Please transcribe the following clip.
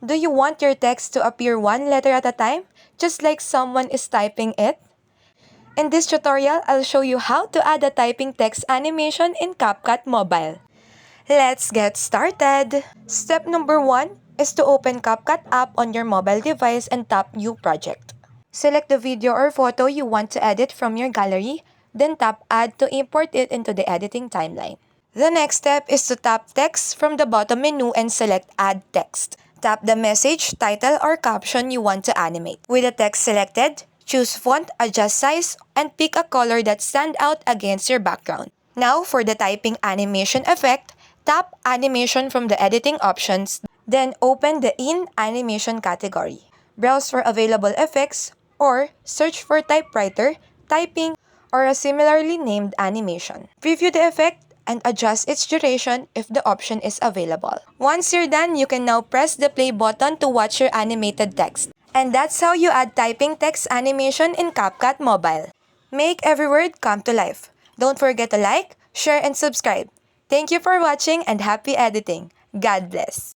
Do you want your text to appear one letter at a time, just like someone is typing it? In this tutorial, I'll show you how to add a typing text animation in CapCut Mobile. Let's get started! Step number 1 is to open CapCut app on your mobile device and tap New Project. Select the video or photo you want to edit from your gallery, then tap Add to import it into the editing timeline. The next step is to tap Text from the bottom menu and select Add Text. Tap the message, title, or caption you want to animate. With the text selected, choose font, adjust size, and pick a color that stands out against your background. Now for the typing animation effect, tap Animation from the editing options, then open the In Animation category. Browse for available effects or search for typewriter, typing, or a similarly named animation. Preview the effect and adjust its duration if the option is available. Once you're done, you can now press the play button to watch your animated text. And that's how you add typing text animation in CapCut Mobile. Make every word come to life. Don't forget to like, share, and subscribe. Thank you for watching and happy editing. God bless.